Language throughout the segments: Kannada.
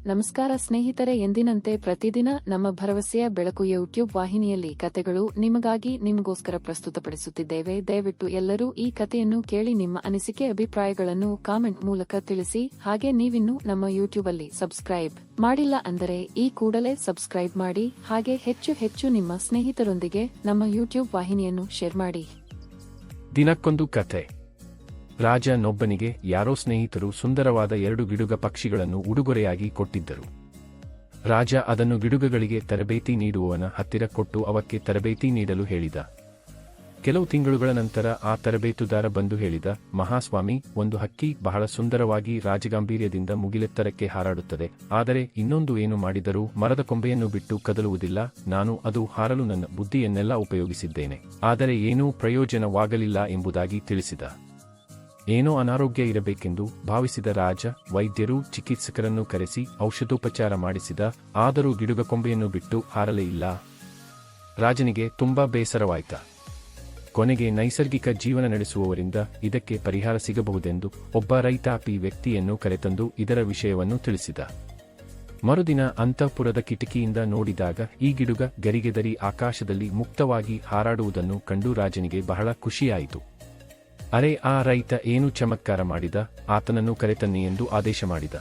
ನಮಸ್ಕಾರ ಸ್ನೇಹಿತರೆ, ಎಂದಿನಂತೆ ಪ್ರತಿದಿನ ನಮ್ಮ ಭರವಸೆಯ ಬೆಳಕು ಯೂಟ್ಯೂಬ್ ವಾಹಿನಿಯಲ್ಲಿ ಕತೆಗಳು ನಿಮಗಾಗಿ ನಿಮಗೋಸ್ಕರ ಪ್ರಸ್ತುತಪಡಿಸುತ್ತಿದ್ದೇವೆ. ದಯವಿಟ್ಟು ಎಲ್ಲರೂ ಈ ಕತೆಯನ್ನು ಕೇಳಿ ನಿಮ್ಮ ಅನಿಸಿಕೆ ಅಭಿಪ್ರಾಯಗಳನ್ನು ಕಾಮೆಂಟ್ ಮೂಲಕ ತಿಳಿಸಿ. ಹಾಗೆ ನೀವಿನ್ನೂ ನಮ್ಮ ಯೂಟ್ಯೂಬ್ ಅಲ್ಲಿ ಸಬ್ಸ್ಕ್ರೈಬ್ ಮಾಡಿಲ್ಲ ಅಂದರೆ ಈ ಕೂಡಲೇ ಸಬ್ಸ್ಕ್ರೈಬ್ ಮಾಡಿ. ಹಾಗೆ ಹೆಚ್ಚು ನಿಮ್ಮ ಸ್ನೇಹಿತರೊಂದಿಗೆ ನಮ್ಮ ಯೂಟ್ಯೂಬ್ ವಾಹಿನಿಯನ್ನು ಶೇರ್ ಮಾಡಿ. ದಿನಕ್ಕೊಂದು ಕತೆ. ರಾಜನೊಬ್ಬನಿಗೆ ಯಾರೋ ಸ್ನೇಹಿತರು ಸುಂದರವಾದ 2 ಗಿಡುಗ ಪಕ್ಷಿಗಳನ್ನು ಉಡುಗೊರೆಯಾಗಿ ಕೊಟ್ಟಿದ್ದರು. ರಾಜ ಅದನ್ನು ಗಿಡುಗಗಳಿಗೆ ತರಬೇತಿ ನೀಡುವವನ ಹತ್ತಿರ ಕೊಟ್ಟು ಅವಕ್ಕೆ ತರಬೇತಿ ನೀಡಲು ಹೇಳಿದ. ಕೆಲವು ತಿಂಗಳುಗಳ ನಂತರ ಆ ತರಬೇತುದಾರ ಬಂದು ಹೇಳಿದ, ಮಹಾಸ್ವಾಮಿ, ಒಂದು ಹಕ್ಕಿ ಬಹಳ ಸುಂದರವಾಗಿ ರಾಜಗಾಂಭೀರ್ಯದಿಂದ ಮುಗಿಲೆತ್ತರಕ್ಕೆ ಹಾರಾಡುತ್ತದೆ. ಆದರೆ ಇನ್ನೊಂದು ಏನು ಮಾಡಿದರೂ ಮರದ ಕೊಂಬೆಯನ್ನು ಬಿಟ್ಟು ಕದಲುವುದಿಲ್ಲ. ನಾನು ಅದು ಹಾರಲು ನನ್ನ ಬುದ್ಧಿಯನ್ನೆಲ್ಲ ಉಪಯೋಗಿಸಿದ್ದೇನೆ, ಆದರೆ ಏನೂ ಪ್ರಯೋಜನವಾಗಲಿಲ್ಲ ಎಂಬುದಾಗಿ ತಿಳಿಸಿದ. ಏನೋ ಅನಾರೋಗ್ಯ ಇರಬೇಕೆಂದು ಭಾವಿಸಿದ ರಾಜ ವೈದ್ಯರು ಚಿಕಿತ್ಸಕರನ್ನು ಕರೆಸಿ ಔಷಧೋಪಚಾರ ಮಾಡಿಸಿದ. ಆದರೂ ಗಿಡುಗ ಕೊಂಬೆಯನ್ನು ಬಿಟ್ಟು ಹಾರಲೇ ಇಲ್ಲ. ರಾಜನಿಗೆ ತುಂಬಾ ಬೇಸರವಾಯಿತ. ಕೊನೆಗೆ ನೈಸರ್ಗಿಕ ಜೀವನ ನಡೆಸುವವರಿಂದ ಇದಕ್ಕೆ ಪರಿಹಾರ ಸಿಗಬಹುದೆಂದು ಒಬ್ಬ ರೈತಾಪಿ ವ್ಯಕ್ತಿಯನ್ನು ಕರೆತಂದು ಇದರ ವಿಷಯವನ್ನು ತಿಳಿಸಿದ. ಮರುದಿನ ಅಂತಃಪುರದ ಕಿಟಕಿಯಿಂದ ನೋಡಿದಾಗ ಈ ಗಿಡುಗ ಗರಿಗೆದರಿ ಆಕಾಶದಲ್ಲಿ ಮುಕ್ತವಾಗಿ ಹಾರಾಡುವುದನ್ನು ಕಂಡು ರಾಜನಿಗೆ ಬಹಳ ಖುಷಿಯಾಯಿತು. ಅರೆ, ಆ ರೈತ ಏನು ಚಮತ್ಕಾರ ಮಾಡಿದ! ಆತನನ್ನು ಕರೆತನ್ನಿ ಎಂದು ಆದೇಶ ಮಾಡಿದ.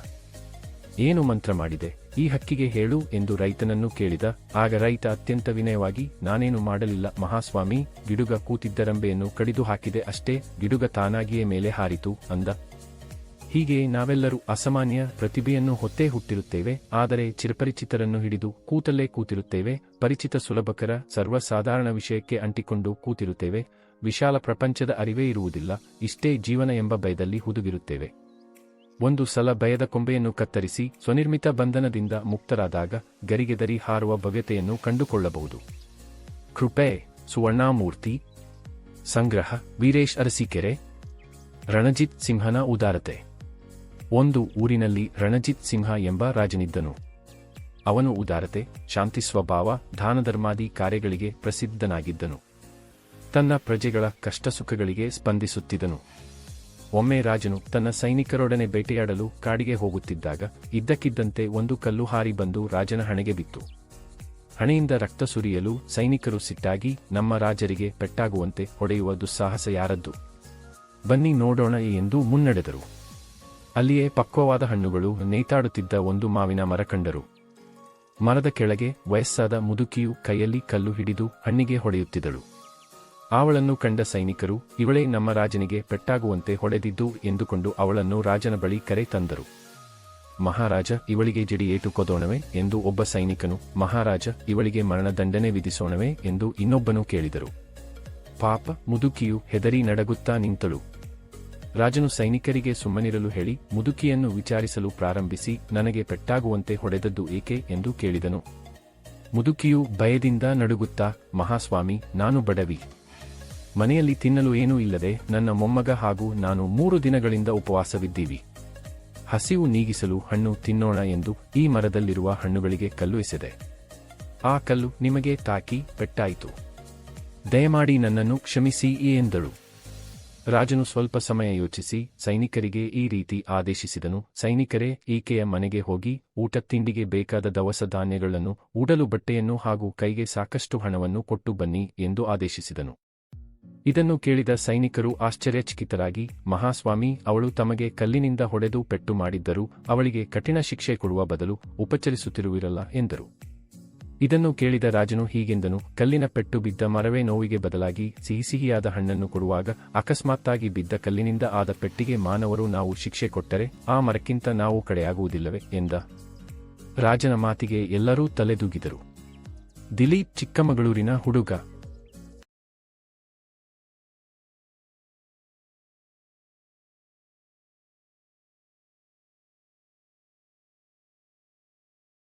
ಏನು ಮಂತ್ರ ಮಾಡಿದೆ, ಈ ಹಕ್ಕಿಗೆ ಹೇಳು ಎಂದು ರೈತನನ್ನು ಕೇಳಿದ. ಆಗ ರೈತ ಅತ್ಯಂತ ವಿನಯವಾಗಿ, ನಾನೇನು ಮಾಡಲಿಲ್ಲ ಮಹಾಸ್ವಾಮಿ, ಗಿಡುಗ ಕೂತಿದ್ದರಂಬೆಯನ್ನು ಕಡಿದು ಹಾಕಿದೆ ಅಷ್ಟೇ, ಗಿಡುಗ ತಾನಾಗಿಯೇ ಮೇಲೆ ಹಾರಿತು ಅಂದ. ಹೀಗೆ ನಾವೆಲ್ಲರೂ ಅಸಾಮಾನ್ಯ ಪ್ರತಿಭೆಯನ್ನು ಹೊತ್ತೇ ಹುಟ್ಟಿರುತ್ತೇವೆ, ಆದರೆ ಚಿರಪರಿಚಿತರನ್ನು ಹಿಡಿದು ಕೂತಲ್ಲೇ ಕೂತಿರುತ್ತೇವೆ. ಪರಿಚಿತ ಸುಲಭಕರ ಸರ್ವಸಾಧಾರಣ ವಿಷಯಕ್ಕೆ ಅಂಟಿಕೊಂಡು ಕೂತಿರುತ್ತೇವೆ. ವಿಶಾಲ ಪ್ರಪಂಚದ ಅರಿವೇ ಇರುವುದಿಲ್ಲ. ಇಷ್ಟೇ ಜೀವನ ಎಂಬ ಭಯದಲ್ಲಿ ಹುದುಗಿರುತ್ತೇವೆ. ಒಂದು ಸಲ ಭಯದ ಕೊಂಬೆಯನ್ನು ಕತ್ತರಿಸಿ ಸ್ವನಿರ್ಮಿತ ಬಂಧನದಿಂದ ಮುಕ್ತರಾದಾಗ ಗರಿಗೆದರಿ ಹಾರುವ ಭವ್ಯತೆಯನ್ನು ಕಂಡುಕೊಳ್ಳಬಹುದು. ಕೃಪೆ ಸುವರ್ಣಮೂರ್ತಿ. ಸಂಗ್ರಹ ವೀರೇಶ್ ಅರಸೀಕೆರೆ. ರಣಜಿತ್ ಸಿಂಹನ ಉದಾರತೆ. ಒಂದು ಊರಿನಲ್ಲಿ ರಣಜಿತ್ ಸಿಂಹ ಎಂಬ ರಾಜನಿದ್ದನು. ಅವನು ಉದಾರತೆ, ಶಾಂತಿ ಸ್ವಭಾವ, ದಾನಧರ್ಮಾದಿ ಕಾರ್ಯಗಳಿಗೆ ಪ್ರಸಿದ್ಧನಾಗಿದ್ದನು. ತನ್ನ ಪ್ರಜೆಗಳ ಕಷ್ಟ ಸುಖಗಳಿಗೆ ಸ್ಪಂದಿಸುತ್ತಿದ್ದನು. ಒಮ್ಮೆ ರಾಜನು ತನ್ನ ಸೈನಿಕರೊಡನೆ ಬೇಟೆಯಾಡಲು ಕಾಡಿಗೆ ಹೋಗುತ್ತಿದ್ದಾಗ ಇದ್ದಕ್ಕಿದ್ದಂತೆ ಒಂದು ಕಲ್ಲು ಹಾರಿ ಬಂದು ರಾಜನ ಹಣೆಗೆ ಬಿತ್ತು. ಹಣೆಯಿಂದ ರಕ್ತ ಸುರಿಯಲು ಸೈನಿಕರು ಸಿಟ್ಟಾಗಿ, ನಮ್ಮ ರಾಜರಿಗೆ ಪೆಟ್ಟಾಗುವಂತೆ ಹೊಡೆಯುವ ದುಸ್ಸಾಹಸ ಯಾರದ್ದು? ಬನ್ನಿ ನೋಡೋಣ ಎಂದು ಮುನ್ನಡೆದರು. ಅಲ್ಲಿಯೇ ಪಕ್ವವಾದ ಹಣ್ಣುಗಳು ನೇತಾಡುತ್ತಿದ್ದ ಒಂದು ಮಾವಿನ ಮರ ಕಂಡರು. ಮರದ ಕೆಳಗೆ ವಯಸ್ಸಾದ ಮುದುಕಿಯು ಕೈಯಲ್ಲಿ ಕಲ್ಲು ಹಿಡಿದು ಹಣ್ಣಿಗೆ ಹೊಡೆಯುತ್ತಿದ್ದಳು. ಅವಳನ್ನು ಕಂಡ ಸೈನಿಕರು, ಇವಳೇ ನಮ್ಮ ರಾಜನಿಗೆ ಪೆಟ್ಟಾಗುವಂತೆ ಹೊಡೆದಿದ್ದು ಎಂದುಕೊಂಡು ಅವಳನ್ನು ರಾಜನ ಬಳಿ ಕರೆ ತಂದರು. ಮಹಾರಾಜ, ಇವಳಿಗೆ ಜಡಿ ಏಟು ಕೊದೋಣವೇ ಎಂದು ಒಬ್ಬ ಸೈನಿಕನು, ಮಹಾರಾಜ, ಇವಳಿಗೆ ಮರಣದಂಡನೆ ವಿಧಿಸೋಣವೇ ಎಂದು ಇನ್ನೊಬ್ಬನು ಕೇಳಿದರು. ಪಾಪ, ಮುದುಕಿಯು ಹೆದರಿ ನಡಗುತ್ತಾ ನಿಂತಳು. ರಾಜನು ಸೈನಿಕರಿಗೆ ಸುಮ್ಮನಿರಲು ಹೇಳಿ ಮುದುಕಿಯನ್ನು ವಿಚಾರಿಸಲು ಪ್ರಾರಂಭಿಸಿ, ನನಗೆ ಪೆಟ್ಟಾಗುವಂತೆ ಹೊಡೆದದ್ದು ಏಕೆ ಎಂದು ಕೇಳಿದನು. ಮುದುಕಿಯು ಭಯದಿಂದ ನಡುಗುತ್ತಾ, ಮಹಾಸ್ವಾಮಿ, ನಾನು ಬಡವಿ. ಮನೆಯಲ್ಲಿ ತಿನ್ನಲು ಏನೂ ಇಲ್ಲದೆ ನನ್ನ ಮೊಮ್ಮಗ ಹಾಗೂ ನಾನು 3 ದಿನಗಳಿಂದ ಉಪವಾಸವಿದ್ದೀವಿ. ಹಸಿವು ನೀಗಿಸಲು ಹಣ್ಣು ತಿನ್ನೋಣ ಎಂದು ಈ ಮರದಲ್ಲಿರುವ ಹಣ್ಣುಗಳಿಗೆ ಕಲ್ಲು ಎಸೆದೆ. ಆ ಕಲ್ಲು ನಿಮಗೆ ತಾಕಿ ಪೆಟ್ಟಾಯಿತು. ದಯಮಾಡಿ ನನ್ನನ್ನು ಕ್ಷಮಿಸಿ ಎಂದಳು. ರಾಜನು ಸ್ವಲ್ಪ ಸಮಯ ಯೋಚಿಸಿ ಸೈನಿಕರಿಗೆ ಈ ರೀತಿ ಆದೇಶಿಸಿದನು, ಸೈನಿಕರೇ, ಈಕೆಯ ಮನೆಗೆ ಹೋಗಿ ಊಟ ತಿಂಡಿಗೆ ಬೇಕಾದ ದವಸ ಧಾನ್ಯಗಳನ್ನು, ಉಡಲು ಬಟ್ಟೆಯನ್ನು ಹಾಗೂ ಕೈಗೆ ಸಾಕಷ್ಟು ಹಣವನ್ನು ಕೊಟ್ಟು ಬನ್ನಿ ಎಂದು ಆದೇಶಿಸಿದನು. ಇದನ್ನು ಕೇಳಿದ ಸೈನಿಕರು ಆಶ್ಚರ್ಯಚಕಿತರಾಗಿ, ಮಹಾಸ್ವಾಮಿ, ಅವಳು ತಮಗೆ ಕಲ್ಲಿನಿಂದ ಹೊಡೆದು ಪೆಟ್ಟು ಮಾಡಿದ್ದರೂ ಅವಳಿಗೆ ಕಠಿಣ ಶಿಕ್ಷೆ ಕೊಡುವ ಬದಲು ಉಪಚರಿಸುತ್ತಿರುವಿರಲ್ಲ ಎಂದರು. ಇದನ್ನು ಕೇಳಿದ ರಾಜನು ಹೀಗೆಂದನು, ಕಲ್ಲಿನ ಪೆಟ್ಟು ಬಿದ್ದ ಮರವೇ ನೋವಿಗೆ ಬದಲಾಗಿ ಸಿಹಿಯಾದ ಹಣ್ಣನ್ನು ಕೊಡುವಾಗ ಅಕಸ್ಮಾತ್ತಾಗಿ ಬಿದ್ದ ಕಲ್ಲಿನಿಂದ ಆದ ಪೆಟ್ಟಿಗೆ ಮಾನವರು ನಾವು ಶಿಕ್ಷೆ ಕೊಟ್ಟರೆ ಆ ಮರಕ್ಕಿಂತ ನಾವು ಕಡೆಯಾಗುವುದಿಲ್ಲವೇ ಎಂದ. ರಾಜನ ಮಾತಿಗೆ ಎಲ್ಲರೂ ತಲೆದೂಗಿದರು. ದಿಲೀಪ್ ಚಿಕ್ಕಮಗಳೂರಿನ ಹುಡುಗ.